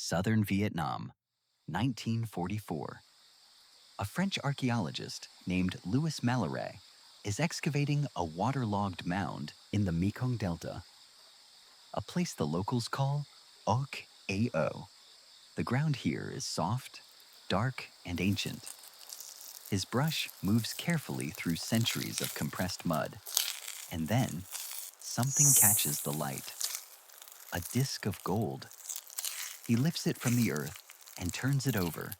Southern Vietnam, 1944. A French archaeologist named Louis Malloret is excavating a waterlogged mound in the Mekong Delta, a place the locals call Ok Ao. The ground here is soft, dark, and ancient. His brush moves carefully through centuries of compressed mud, and then something catches the light. A disc of gold. He lifts it from the earth and turns it over.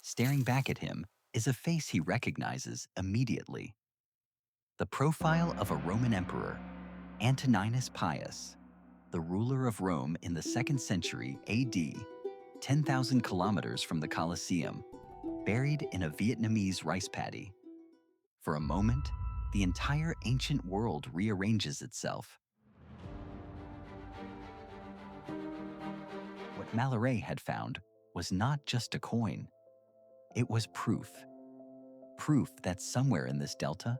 Staring back at him is a face he recognizes immediately. The profile of a Roman emperor, Antoninus Pius, the ruler of Rome in the 2nd century AD, 10,000 kilometers from the Colosseum, buried in a Vietnamese rice paddy. For a moment, the entire ancient world rearranges itself. What Malloret had found was not just a coin. It was proof. Proof that somewhere in this delta,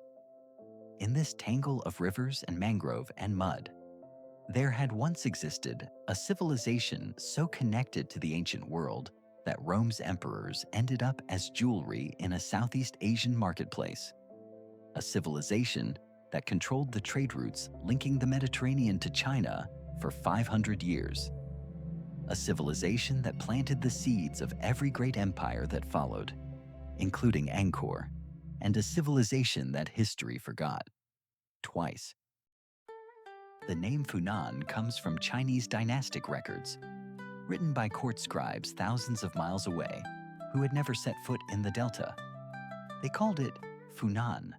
in this tangle of rivers and mangrove and mud, there had once existed a civilization so connected to the ancient world that Rome's emperors ended up as jewelry in a Southeast Asian marketplace. A civilization that controlled the trade routes linking the Mediterranean to China for 500 years. A civilization that planted the seeds of every great empire that followed, including Angkor, and a civilization that history forgot. Twice. The name Funan comes from Chinese dynastic records, written by court scribes thousands of miles away who had never set foot in the delta. They called it Funan,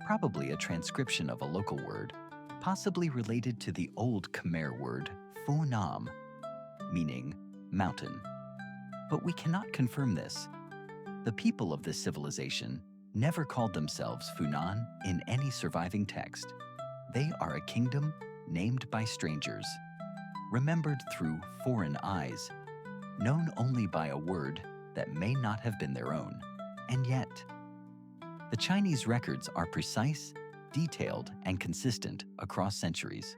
probably a transcription of a local word, possibly related to the old Khmer word Phunam, meaning mountain. But we cannot confirm this. The people of this civilization never called themselves Funan in any surviving text. They are a kingdom named by strangers, remembered through foreign eyes, known only by a word that may not have been their own. And yet, the Chinese records are precise, detailed, and consistent across centuries.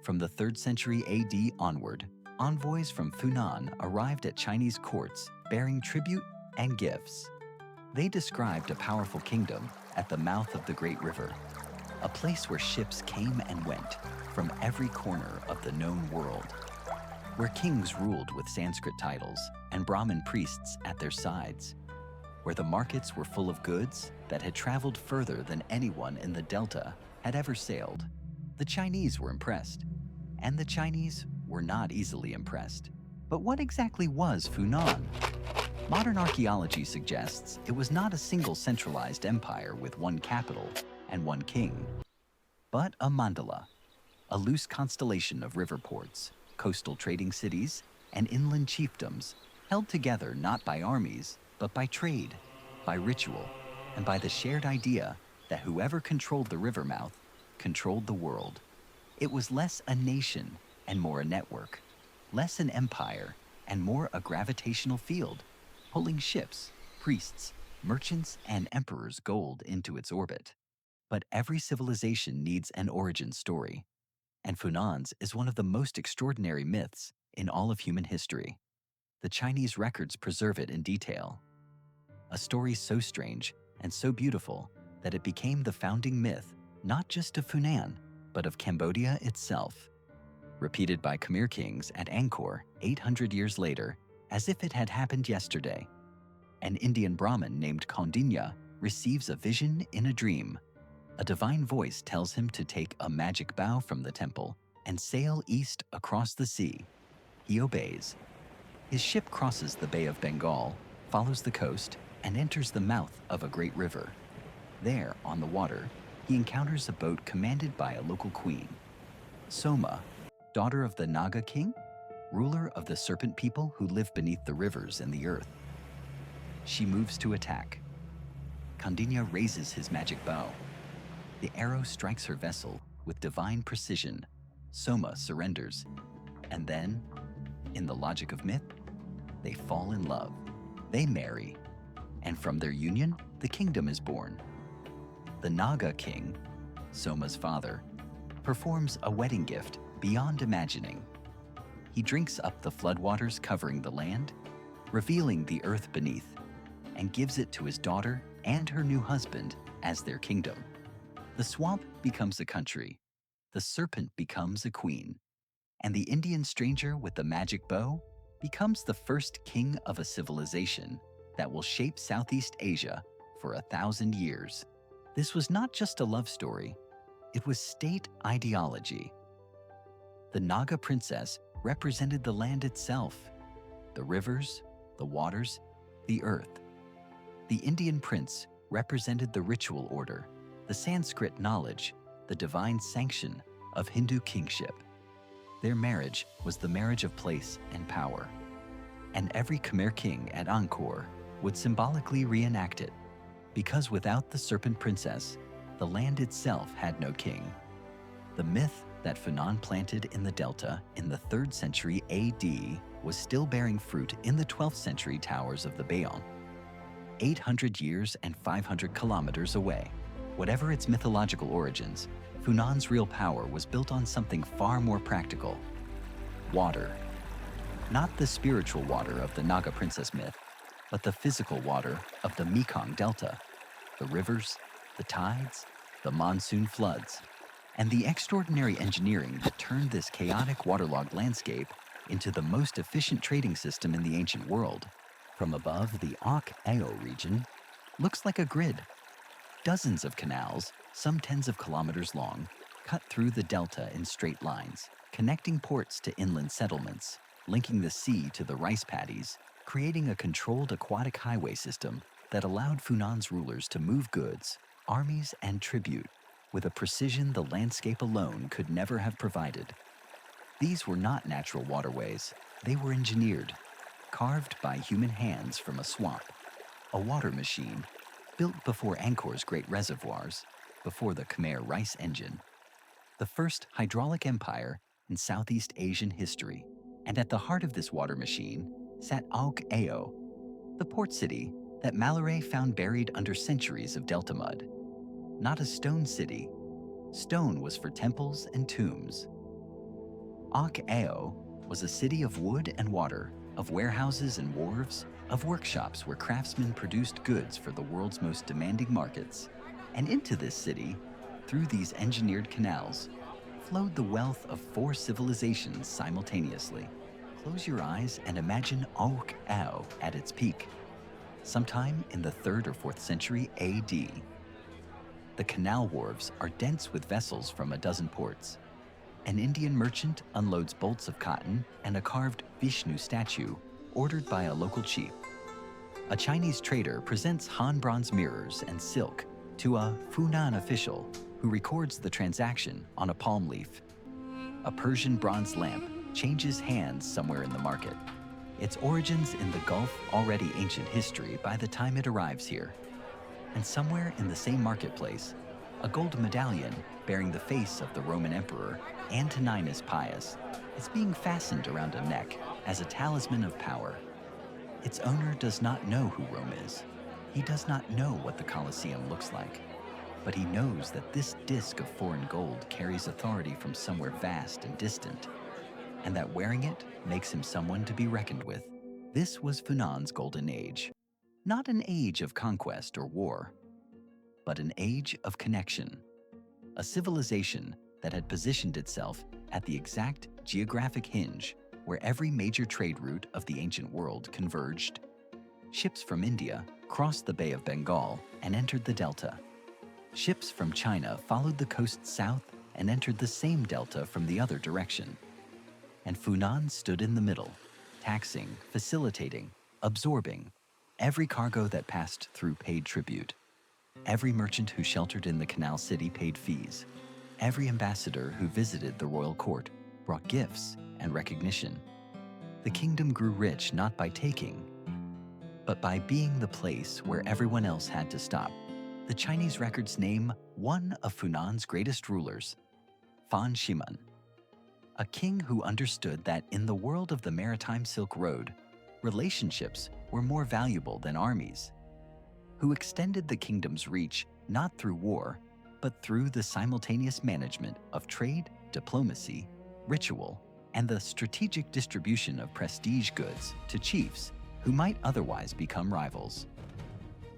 From the 3rd century AD onward, envoys from Funan arrived at Chinese courts bearing tribute and gifts. They described a powerful kingdom at the mouth of the Great River, a place where ships came and went from every corner of the known world, where kings ruled with Sanskrit titles and Brahmin priests at their sides, where the markets were full of goods that had traveled further than anyone in the Delta had ever sailed. The Chinese were impressed, and the Chinese were not easily impressed. But what exactly was Funan? Modern archaeology suggests it was not a single centralized empire with one capital and one king, but a mandala, a loose constellation of river ports, coastal trading cities, and inland chiefdoms held together not by armies, but by trade, by ritual, and by the shared idea that whoever controlled the river mouth controlled the world. It was less a nation and more a network, less an empire and more a gravitational field, pulling ships, priests, merchants, and emperors' gold into its orbit. But every civilization needs an origin story, and Funan's is one of the most extraordinary myths in all of human history. The Chinese records preserve it in detail. A story so strange and so beautiful that it became the founding myth not just of Funan, but of Cambodia itself. Repeated by Khmer kings at Angkor 800 years later, as if it had happened yesterday. An Indian Brahmin named Kaundinya receives a vision in a dream. A divine voice tells him to take a magic bow from the temple and sail east across the sea. He obeys. His ship crosses the Bay of Bengal, follows the coast, and enters the mouth of a great river. There, on the water, he encounters a boat commanded by a local queen, Soma, daughter of the Naga king, ruler of the serpent people who live beneath the rivers and the earth. She moves to attack. Kaundinya raises his magic bow. The arrow strikes her vessel with divine precision. Soma surrenders. And then, in the logic of myth, they fall in love. They marry. And from their union, the kingdom is born. The Naga king, Soma's father, performs a wedding gift beyond imagining. he drinks up the floodwaters covering the land, revealing the earth beneath, and gives it to his daughter and her new husband as their kingdom. The swamp becomes a country, the serpent becomes a queen, and the Indian stranger with the magic bow becomes the first king of a civilization that will shape Southeast Asia for 1,000 years. This was not just a love story, it was state ideology. The Naga princess represented the land itself, the rivers, the waters, the earth. The Indian prince represented the ritual order, the Sanskrit knowledge, the divine sanction of Hindu kingship. Their marriage was the marriage of place and power, and every Khmer king at Angkor would symbolically reenact it, because without the serpent princess, the land itself had no king. The myth that Funan planted in the Delta in the 3rd century AD was still bearing fruit in the 12th century towers of the Bayong, 800 years and 500 kilometers away. Whatever its mythological origins, Funan's real power was built on something far more practical: water. Not the spiritual water of the Naga princess myth, but the physical water of the Mekong Delta, the rivers, the tides, the monsoon floods, and the extraordinary engineering that turned this chaotic waterlogged landscape into the most efficient trading system in the ancient world. From above, the Ao region looks like a grid. Dozens of canals, some tens of kilometers long, cut through the delta in straight lines, connecting ports to inland settlements, linking the sea to the rice paddies, creating a controlled aquatic highway system that allowed Funan's rulers to move goods, armies, and tribute with a precision the landscape alone could never have provided. These were not natural waterways. They were engineered, carved by human hands from a swamp, a water machine built before Angkor's great reservoirs, before the Khmer rice engine, the first hydraulic empire in Southeast Asian history. And at the heart of this water machine sat Ao, the port city that Mallory found buried under centuries of delta mud. Not a stone city. Stone was for temples and tombs. Ao was a city of wood and water, of warehouses and wharves, of workshops where craftsmen produced goods for the world's most demanding markets. And into this city, through these engineered canals, flowed the wealth of 4 civilizations simultaneously. Close your eyes and imagine Ao at its peak, sometime in the 3rd or 4th century AD. The canal wharves are dense with vessels from a dozen ports. An Indian merchant unloads bolts of cotton and a carved Vishnu statue ordered by a local chief. A Chinese trader presents Han bronze mirrors and silk to a Funan official who records the transaction on a palm leaf. A Persian bronze lamp changes hands somewhere in the market, its origins in the Gulf already ancient history by the time it arrives here. And somewhere in the same marketplace, a gold medallion bearing the face of the Roman Emperor Antoninus Pius is being fastened around a neck as a talisman of power. Its owner does not know who Rome is. He does not know what the Colosseum looks like, but he knows that this disc of foreign gold carries authority from somewhere vast and distant, and that wearing it makes him someone to be reckoned with. This was Funan's golden age, not an age of conquest or war, but an age of connection, a civilization that had positioned itself at the exact geographic hinge where every major trade route of the ancient world converged. Ships from India crossed the Bay of Bengal and entered the delta. Ships from China followed the coast south and entered the same delta from the other direction. And Funan stood in the middle, taxing, facilitating, absorbing. Every cargo that passed through paid tribute. Every merchant who sheltered in the canal city paid fees. Every ambassador who visited the royal court brought gifts and recognition. The kingdom grew rich not by taking, but by being the place where everyone else had to stop. The Chinese records name one of Funan's greatest rulers, Fan Shiman, a king who understood that in the world of the maritime Silk Road, relationships were more valuable than armies, who extended the kingdom's reach not through war, but through the simultaneous management of trade, diplomacy, ritual, and the strategic distribution of prestige goods to chiefs who might otherwise become rivals.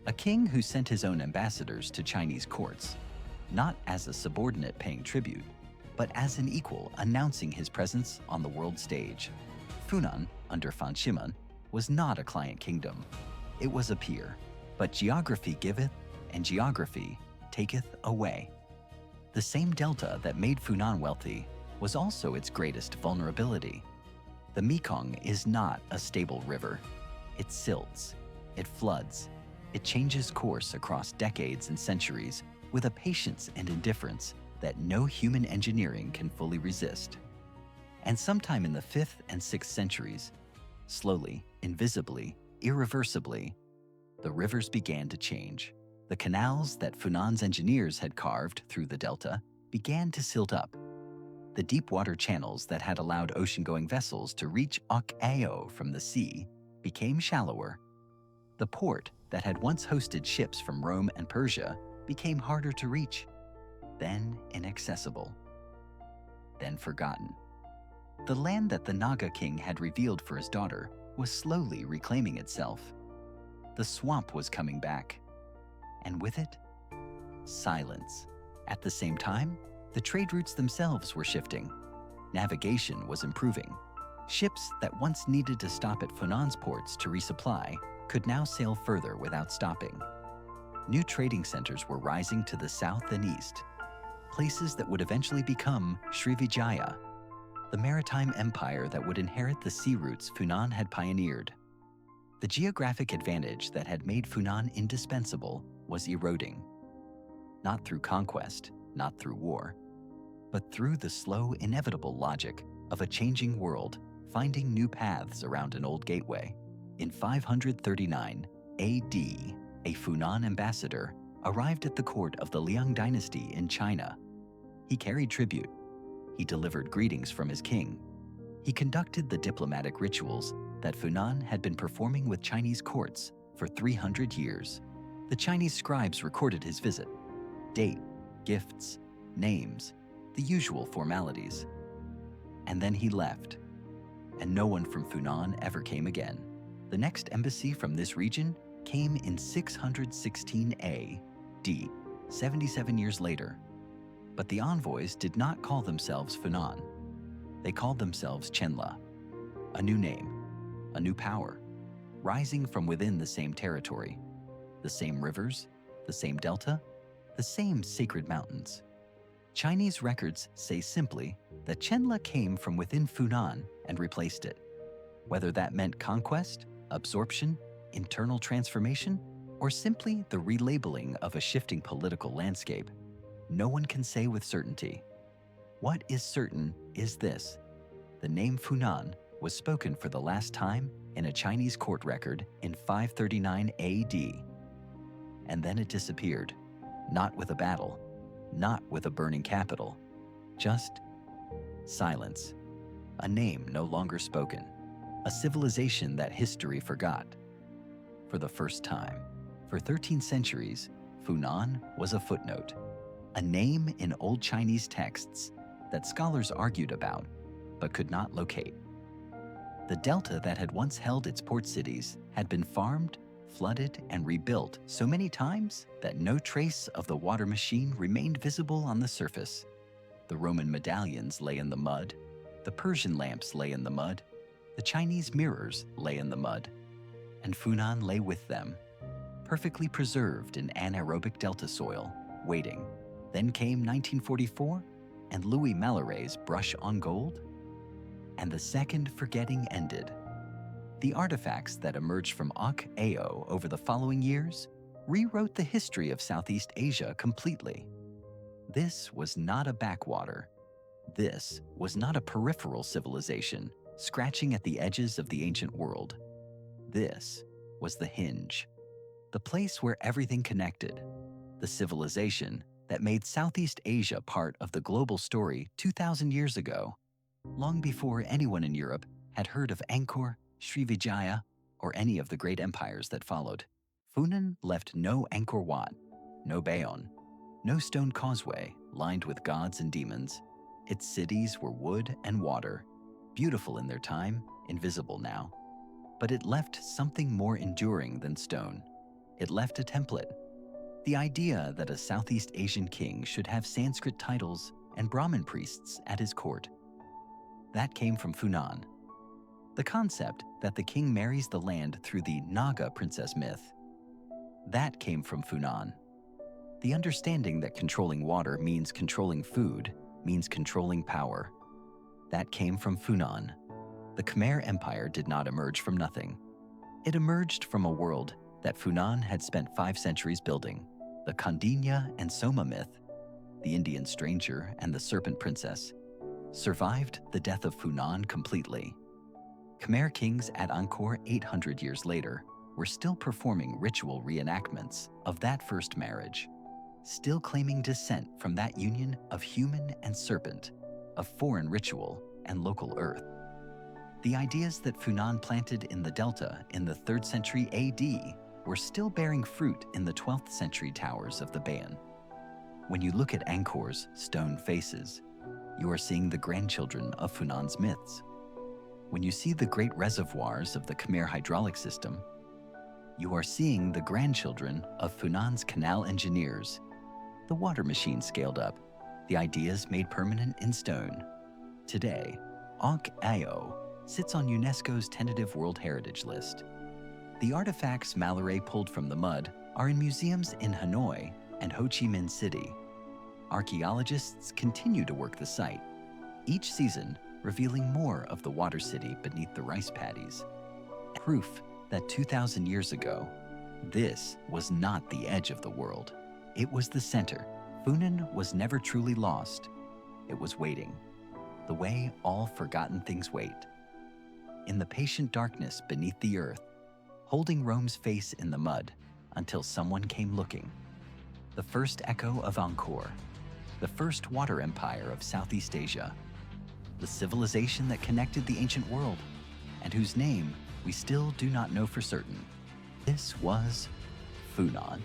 A king who sent his own ambassadors to Chinese courts, not as a subordinate paying tribute, but as an equal announcing his presence on the world stage. Funan, under Fan Shimen, was not a client kingdom. It was a peer. But geography giveth, and geography taketh away. The same delta that made Funan wealthy was also its greatest vulnerability. The Mekong is not a stable river. It silts, it floods, it changes course across decades and centuries with a patience and indifference that no human engineering can fully resist. And sometime in the 5th and 6th centuries, slowly, invisibly, irreversibly, the rivers began to change. The canals that Funan's engineers had carved through the delta began to silt up. The deep water channels that had allowed ocean-going vessels to reach Ao from the sea became shallower. The port that had once hosted ships from Rome and Persia became harder to reach, then inaccessible, then forgotten. The land that the Naga king had revealed for his daughter was slowly reclaiming itself. The swamp was coming back, and with it, silence. At the same time, the trade routes themselves were shifting. Navigation was improving. Ships that once needed to stop at Funan's ports to resupply could now sail further without stopping. New trading centers were rising to the south and east, places that would eventually become Srivijaya, the maritime empire that would inherit the sea routes Funan had pioneered. The geographic advantage that had made Funan indispensable was eroding. Not through conquest, not through war, but through the slow, inevitable logic of a changing world finding new paths around an old gateway. In 539 AD, a Funan ambassador arrived at the court of the Liang dynasty in China. He carried tribute. He delivered greetings from his king. He conducted the diplomatic rituals that Funan had been performing with Chinese courts for 300 years. The Chinese scribes recorded his visit: date, gifts, names, the usual formalities. And then he left, and no one from Funan ever came again. The next embassy from this region came in 616 AD, 77 years later. But the envoys did not call themselves Funan. They called themselves Chenla, a new name, a new power, rising from within the same territory, the same rivers, the same delta, the same sacred mountains. Chinese records say simply that Chenla came from within Funan and replaced it. Whether that meant conquest, absorption, internal transformation, or simply the relabeling of a shifting political landscape, no one can say with certainty. What is certain is this: the name Funan was spoken for the last time in a Chinese court record in 539 AD. And then it disappeared, not with a battle, not with a burning capital, just silence, a name no longer spoken, a civilization that history forgot. For the first time, for 13 centuries, Funan was a footnote, a name in old Chinese texts that scholars argued about but could not locate. The delta that had once held its port cities had been farmed, flooded, and rebuilt so many times that no trace of the water machine remained visible on the surface. The Roman medallions lay in the mud, the Persian lamps lay in the mud, the Chinese mirrors lay in the mud, and Funan lay with them, perfectly preserved in anaerobic delta soil, waiting. Then came 1944, and Louis Mallaray's brush on gold, and the second forgetting ended. The artifacts that emerged from Ao over the following years rewrote the history of Southeast Asia completely. This was not a backwater. This was not a peripheral civilization scratching at the edges of the ancient world. This was the hinge, the place where everything connected, the civilization that made Southeast Asia part of the global story 2,000 years ago, long before anyone in Europe had heard of Angkor, Srivijaya, or any of the great empires that followed. Funan left no Angkor Wat, no Bayon, no stone causeway lined with gods and demons. Its cities were wood and water, beautiful in their time, invisible now. But it left something more enduring than stone. It left a template. The idea that a Southeast Asian king should have Sanskrit titles and Brahmin priests at his court. That came from Funan. The concept that the king marries the land through the Naga princess myth. That came from Funan. The understanding that controlling water means controlling food, means controlling power. That came from Funan. The Khmer Empire did not emerge from nothing. It emerged from a world that Funan had spent 5 centuries building. The Kaundinya and Soma myth, the Indian stranger and the serpent princess, survived the death of Funan completely. Khmer kings at Angkor 800 years later were still performing ritual reenactments of that first marriage, still claiming descent from that union of human and serpent, of foreign ritual and local earth. The ideas that Funan planted in the Delta in the 3rd century AD were still bearing fruit in the 12th century towers of the Bayon. When you look at Angkor's stone faces, you are seeing the grandchildren of Funan's myths. When you see the great reservoirs of the Khmer hydraulic system, you are seeing the grandchildren of Funan's canal engineers, the water machine scaled up, the ideas made permanent in stone. Today, Angkor Wat sits on UNESCO's tentative World Heritage List. The artifacts Mallory pulled from the mud are in museums in Hanoi and Ho Chi Minh City. Archaeologists continue to work the site, each season revealing more of the water city beneath the rice paddies. Proof that 2,000 years ago, this was not the edge of the world. It was the center. Funan was never truly lost. It was waiting, the way all forgotten things wait. In the patient darkness beneath the earth, holding Rome's face in the mud until someone came looking. The first echo of Angkor, the first water empire of Southeast Asia, the civilization that connected the ancient world, and whose name we still do not know for certain. This was Funan.